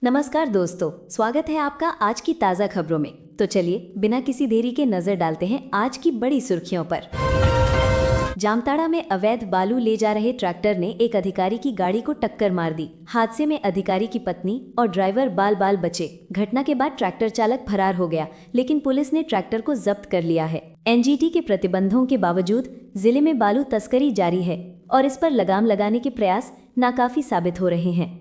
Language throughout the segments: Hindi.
नमस्कार दोस्तों, स्वागत है आपका आज की ताज़ा खबरों में। तो चलिए बिना किसी देरी के नजर डालते हैं आज की बड़ी सुर्खियों पर। जामताड़ा में अवैध बालू ले जा रहे ट्रैक्टर ने एक अधिकारी की गाड़ी को टक्कर मार दी। हादसे में अधिकारी की पत्नी और ड्राइवर बाल बाल बचे। घटना के बाद ट्रैक्टर चालक फरार हो गया, लेकिन पुलिस ने ट्रैक्टर को जब्त कर लिया है। एनजीटी के प्रतिबंधों के बावजूद जिले में बालू तस्करी जारी है और इस पर लगाम लगाने के प्रयास नाकाफी साबित हो रहे हैं।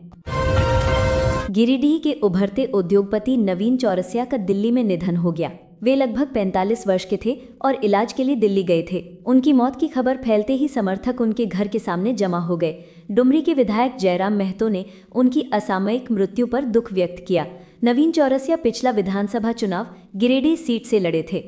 गिरिडीह के उभरते उद्योगपति नवीन चौरसिया का दिल्ली में निधन हो गया। वे लगभग 45 वर्ष के थे और इलाज के लिए दिल्ली गए थे। उनकी मौत की खबर फैलते ही समर्थक उनके घर के सामने जमा हो गए। डुमरी के विधायक जयराम महतो ने उनकी असामयिक मृत्यु पर दुख व्यक्त किया। नवीन चौरसिया पिछला विधानसभा चुनाव गिरिडीह सीट से लड़े थे।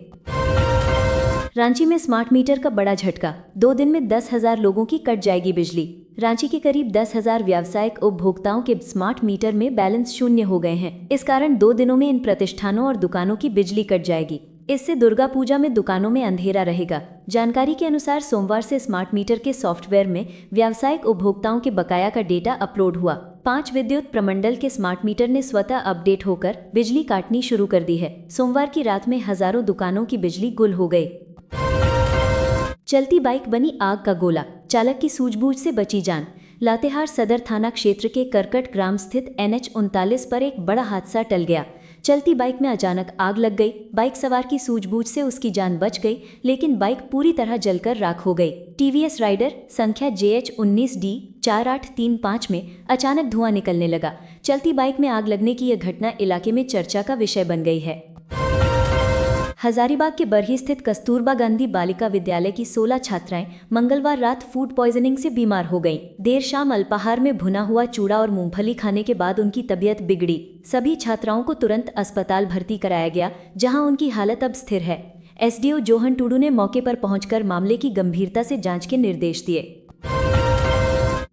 रांची में स्मार्ट मीटर का बड़ा झटका। 2 दिन में 10,000 लोगों की कट जाएगी बिजली। रांची के करीब 10,000 व्यावसायिक उपभोक्ताओं के स्मार्ट मीटर में बैलेंस शून्य हो गए हैं। इस कारण 2 दिनों में इन प्रतिष्ठानों और दुकानों की बिजली कट जाएगी। इससे दुर्गा पूजा में दुकानों में अंधेरा रहेगा। जानकारी के अनुसार सोमवार से स्मार्ट मीटर के सॉफ्टवेयर में व्यावसायिक उपभोक्ताओं के बकाया का डेटा अपलोड हुआ। 5 विद्युत प्रमंडल के स्मार्ट मीटर ने स्वतः अपडेट होकर बिजली काटनी शुरू कर दी है। सोमवार की रात में हजारों दुकानों की बिजली गुल हो गई। चलती बाइक बनी आग का गोला, चालक की सूझबूझ से बची जान। लातेहार सदर थाना क्षेत्र के करकट ग्राम स्थित NH39 पर एक बड़ा हादसा टल गया। चलती बाइक में अचानक आग लग गई। बाइक सवार की सूझबूझ से उसकी जान बच गई, लेकिन बाइक पूरी तरह जलकर राख हो गई। TVS राइडर संख्या JH19D 4835 में अचानक धुआं निकलने लगा। चलती बाइक में आग लगने की यह घटना इलाके में चर्चा का विषय बन गई है। हजारीबाग के बरही स्थित कस्तूरबा गांधी बालिका विद्यालय की 16 छात्राएं मंगलवार रात फूड पॉइजनिंग से बीमार हो गईं। देर शाम अल्पाहार में भुना हुआ चूड़ा और मूंगफली खाने के बाद उनकी तबीयत बिगड़ी। सभी छात्राओं को तुरंत अस्पताल भर्ती कराया गया, जहां उनकी हालत अब स्थिर है। SDO जोहन टुडू ने मौके पर पहुंचकर मामले की गंभीरता से जांच के निर्देश दिए।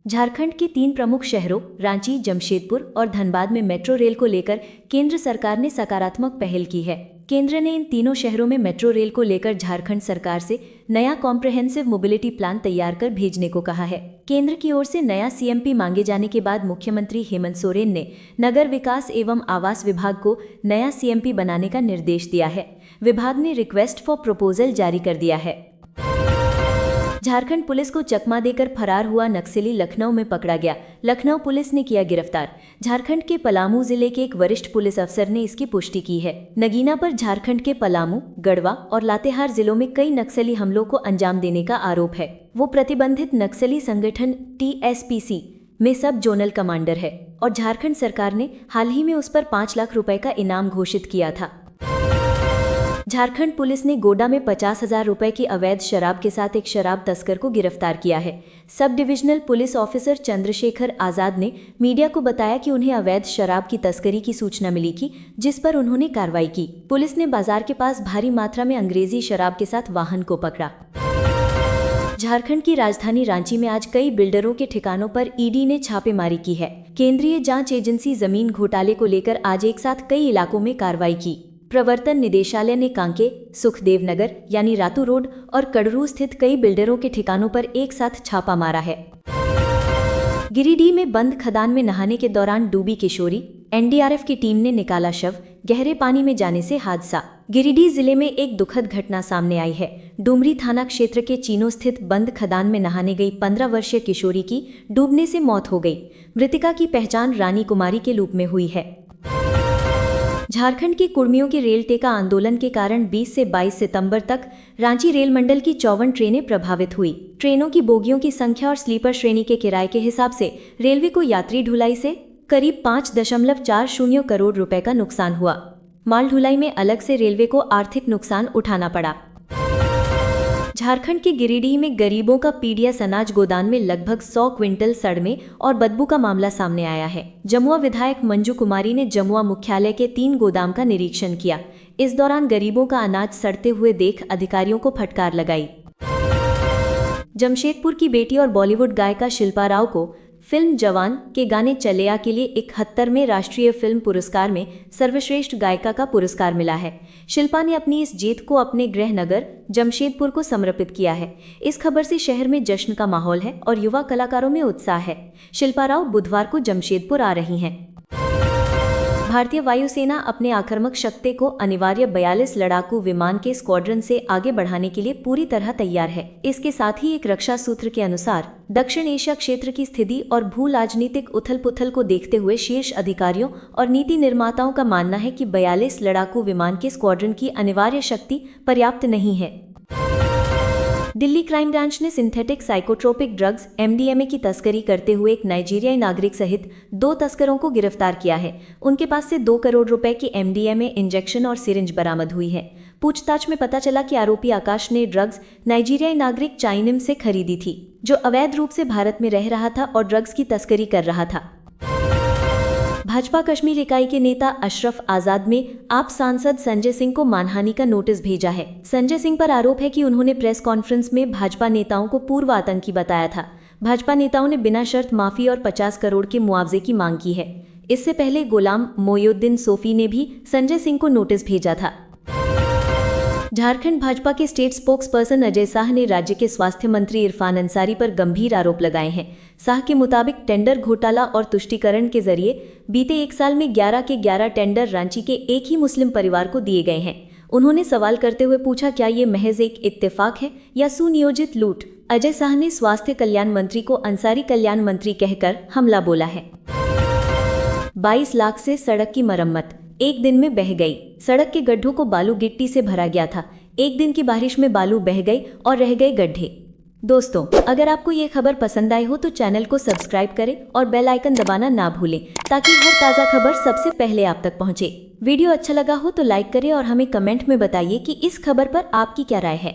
झारखंड के 3 प्रमुख शहरों रांची, जमशेदपुर और धनबाद में मेट्रो रेल को लेकर केंद्र सरकार ने सकारात्मक पहल की है। केंद्र ने इन तीनों शहरों में मेट्रो रेल को लेकर झारखंड सरकार से नया कॉम्प्रहेंसिव मोबिलिटी प्लान तैयार कर भेजने को कहा है। केंद्र की ओर से नया CMP मांगे जाने के बाद मुख्यमंत्री हेमंत सोरेन ने नगर विकास एवं आवास विभाग को नया CMP बनाने का निर्देश दिया है। विभाग ने रिक्वेस्ट फॉर प्रपोजल जारी कर दिया है। झारखंड पुलिस को चकमा देकर फरार हुआ नक्सली लखनऊ में पकड़ा गया। लखनऊ पुलिस ने किया गिरफ्तार। झारखंड के पलामू जिले के एक वरिष्ठ पुलिस अफसर ने इसकी पुष्टि की है। नगीना पर झारखंड के पलामू, गढ़वा और लातेहार जिलों में कई नक्सली हमलों को अंजाम देने का आरोप है। वो प्रतिबंधित नक्सली संगठन TSPC में सब जोनल कमांडर है और झारखंड सरकार ने हाल ही में उस पर 5 लाख रुपए का इनाम घोषित किया था। झारखंड पुलिस ने गोड्डा में 50,000 रुपए की अवैध शराब के साथ एक शराब तस्कर को गिरफ्तार किया है। Sub divisional police officer Chandrashekhar Azad ने मीडिया को बताया कि उन्हें अवैध शराब की तस्करी की सूचना मिली थी, जिस पर उन्होंने कार्रवाई की। पुलिस ने बाजार के पास भारी मात्रा में अंग्रेजी शराब के साथ वाहन को पकड़ा। झारखंड की राजधानी रांची में आज कई बिल्डरों के ठिकानों पर ED ने छापेमारी की है। केंद्रीय जांच एजेंसी जमीन घोटाले को लेकर आज एक साथ कई इलाकों में कार्रवाई की। प्रवर्तन निदेशालय ने कांके, सुखदेव नगर यानी रातू रोड और कड़रू स्थित कई बिल्डरों के ठिकानों पर एक साथ छापा मारा है। गिरिडीह में बंद खदान में नहाने के दौरान डूबी किशोरी, NDRF की टीम ने निकाला शव। गहरे पानी में जाने से हादसा। गिरिडीह जिले में एक दुखद घटना सामने आई है। डुमरी थाना क्षेत्र के चीनो स्थित बंद खदान में नहाने गई 15 वर्षीय किशोरी की डूबने से मौत हो गई। मृतिका की पहचान रानी कुमारी के रूप में हुई है। झारखंड के कुर्मियों के रेल टेका आंदोलन के कारण 20 से 22 सितंबर तक रांची रेल मंडल की 54 ट्रेनें प्रभावित हुई। ट्रेनों की बोगियों की संख्या और स्लीपर श्रेणी के किराए के हिसाब से रेलवे को यात्री ढुलाई से करीब 5.40 करोड़ रुपए का नुकसान हुआ। माल ढुलाई में अलग से रेलवे को आर्थिक नुकसान उठाना पड़ा। झारखंड के गिरिडीह में गरीबों का पीडीएस अनाज गोदाम में लगभग 100 क्विंटल सड़ने और बदबू का मामला सामने आया है। जमुआ विधायक मंजू कुमारी ने जमुआ मुख्यालय के 3 गोदाम का निरीक्षण किया। इस दौरान गरीबों का अनाज सड़ते हुए देख अधिकारियों को फटकार लगाई। जमशेदपुर की बेटी और बॉलीवुड गायिका शिल्पा राव को फिल्म जवान के गाने चलेया के लिए 71वें राष्ट्रीय फिल्म पुरस्कार में सर्वश्रेष्ठ गायिका का पुरस्कार मिला है। शिल्पा ने अपनी इस जीत को अपने गृह नगर जमशेदपुर को समर्पित किया है। इस खबर से शहर में जश्न का माहौल है और युवा कलाकारों में उत्साह है। शिल्पा राव बुधवार को जमशेदपुर आ रही हैं। भारतीय वायुसेना अपने आक्रामक शक्ति को अनिवार्य 42 लड़ाकू विमान के स्क्वाड्रन से आगे बढ़ाने के लिए पूरी तरह तैयार है। इसके साथ ही एक रक्षा सूत्र के अनुसार दक्षिण एशिया क्षेत्र की स्थिति और भू राजनीतिक उथल-पुथल को देखते हुए शीर्ष अधिकारियों और नीति निर्माताओं का मानना है कि 42 लड़ाकू विमान के स्क्वाड्रन की अनिवार्य शक्ति पर्याप्त नहीं है। दिल्ली क्राइम ब्रांच ने सिंथेटिक साइकोट्रोपिक ड्रग्स MDMA की तस्करी करते हुए एक नाइजीरियाई नागरिक सहित 2 तस्करों को गिरफ्तार किया है। उनके पास से 2 करोड़ रुपए की MDMA इंजेक्शन और सिरिंज बरामद हुई है। पूछताछ में पता चला कि आरोपी आकाश ने ड्रग्स नाइजीरियाई नागरिक चाइनिम से खरीदी थी, जो अवैध रूप से भारत में रह रहा था और ड्रग्स की तस्करी कर रहा था। भाजपा कश्मीर इकाई के नेता अशरफ आजाद में आप सांसद संजय सिंह को मानहानि का नोटिस भेजा है। संजय सिंह पर आरोप है कि उन्होंने प्रेस कॉन्फ्रेंस में भाजपा नेताओं को पूर्व आतंकी बताया था। भाजपा नेताओं ने बिना शर्त माफी और 50 करोड़ के मुआवजे की मांग की है। इससे पहले गुलाम मोयुद्दीन सोफी ने भी संजय सिंह को नोटिस भेजा था। झारखंड भाजपा के state spokes person Ajay Shah ने राज्य के स्वास्थ्य मंत्री इरफान अंसारी पर गंभीर आरोप लगाए हैं। शाह के मुताबिक टेंडर घोटाला और तुष्टीकरण के जरिए बीते 1 साल में 11 के 11 टेंडर रांची के एक ही मुस्लिम परिवार को दिए गए हैं। उन्होंने सवाल करते हुए पूछा, क्या ये महज एक इत्तेफाक है या सुनियोजित लूट? अजय शाह ने स्वास्थ्य कल्याण मंत्री को अंसारी कल्याण मंत्री कहकर हमला बोला है। 22 लाख से सड़क की मरम्मत एक दिन में बह गई। सड़क के गड्ढों को बालू गिट्टी से भरा गया था। एक दिन की बारिश में बालू बह गई और रह गए गड्ढे। दोस्तों, अगर आपको ये खबर पसंद आई हो तो चैनल को सब्सक्राइब करें और बेल आइकन दबाना ना भूलें, ताकि हर ताज़ा खबर सबसे पहले आप तक पहुंचे। वीडियो अच्छा लगा हो तो लाइक करें और हमें कमेंट में बताइए कि इस खबर पर आपकी क्या राय है।